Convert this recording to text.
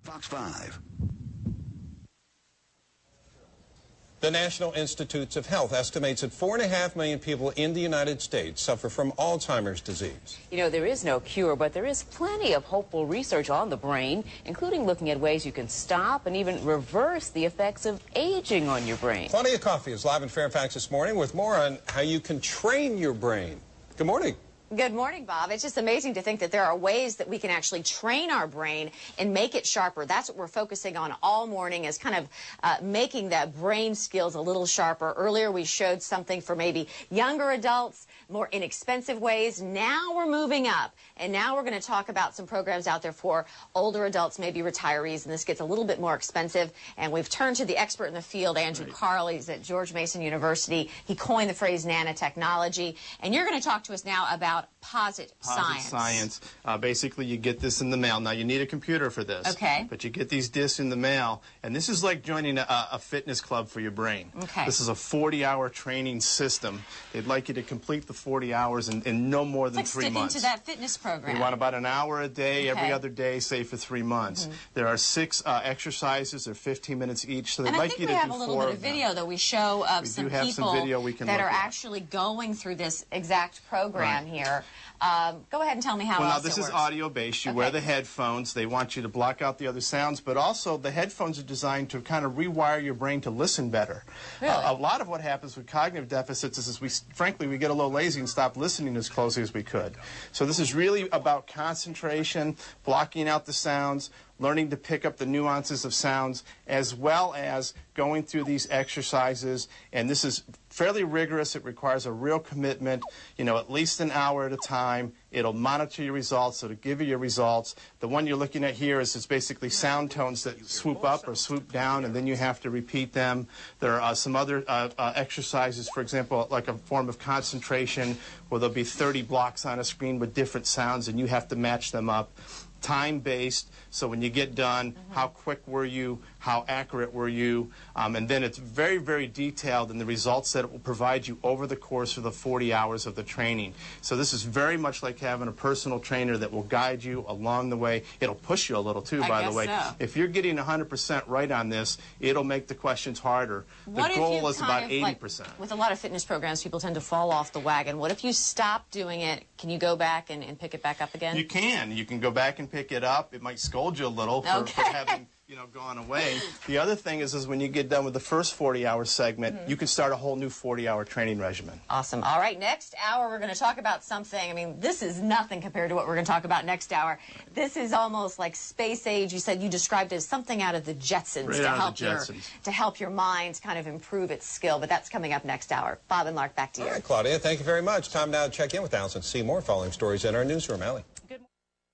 Fox 5. The National Institutes of Health estimates that 4.5 million people in the United States suffer from Alzheimer's disease. You know, there is no cure, but there is plenty of hopeful research on the brain, including looking at ways you can stop and even reverse the effects of aging on your brain. Claudia Coffey is live in Fairfax this morning with more on how you can train your brain. Good morning. Good morning, Bob. It's just amazing to think that there are ways that we can actually train our brain and make it sharper. That's what we're focusing on all morning, is kind of making that brain skills a little sharper. Earlier we showed something for maybe younger adults, more inexpensive ways. Now we're moving up, and now we're going to talk about some programs out there for older adults, maybe retirees, and this gets a little bit more expensive. And we've turned to the expert in the field, Andrew Carl. He's at George Mason University. He coined the phrase nanotechnology, and you're going to talk to us now about Posit science. Basically, you get this in the mail. Now, you need a computer for this. Okay. But you get these discs in the mail, and this is like joining a fitness club for your brain. Okay. This is a 40-hour training system. They'd like you to complete the 40 hours in no more than 3 months. It's like sticking to that fitness program. We want about an hour a day, Okay. every other day, say for 3 months. There are 6 exercises. They're 15 minutes each, so they'd like you to do 4 And I think we have a little bit of video that we show of some people that are actually going through this exact program here. Go ahead and tell me how else Well, now this is works. audio-based. You wear the headphones. They want you to block out the other sounds, but also the headphones are designed to kind of rewire your brain to listen better. Really? A lot of what happens with cognitive deficits is frankly, we get a little lazy and stop listening as closely as we could. So this is really about concentration, blocking out the sounds, learning to pick up the nuances of sounds, as well as going through these exercises. And this is fairly rigorous. It requires a real commitment, you know, at least an hour at a time. It'll monitor your results. It'll give you your results. The one you're looking at here is basically sound tones that swoop up or swoop down, and then you have to repeat them. There are some other exercises, for example, like a form of concentration, where there'll be 30 blocks on a screen with different sounds, and you have to match them up. Time-based, so when you get done, how quick were you, how accurate were you, and then it's very, very detailed in the results that it will provide you over the course of the 40 hours of the training. So this is very much like having a personal trainer that will guide you along the way. It'll push you a little too, by the way. So. If you're getting 100% right on this, it'll make the questions harder. The goal is about 80%. With a lot of fitness programs, people tend to fall off the wagon. What if you stop doing it? Can you go back and pick it back up again? You can. You can go back and pick it up. It might scold you a little for having, you know, gone away. The other thing is when you get done with the first 40-hour segment, you can start a whole new 40-hour training regimen. Awesome. All right, next hour we're going to talk about something. I mean, this is nothing compared to what we're going to talk about next hour. This is almost like space age. You said you described it as something out of the Jetsons, to help your mind kind of improve its skill. But that's coming up next hour. Bob and Lark, back to you. All right, Claudia, thank you very much. Time now to check in with Allison Seymour following stories in our newsroom. Allie.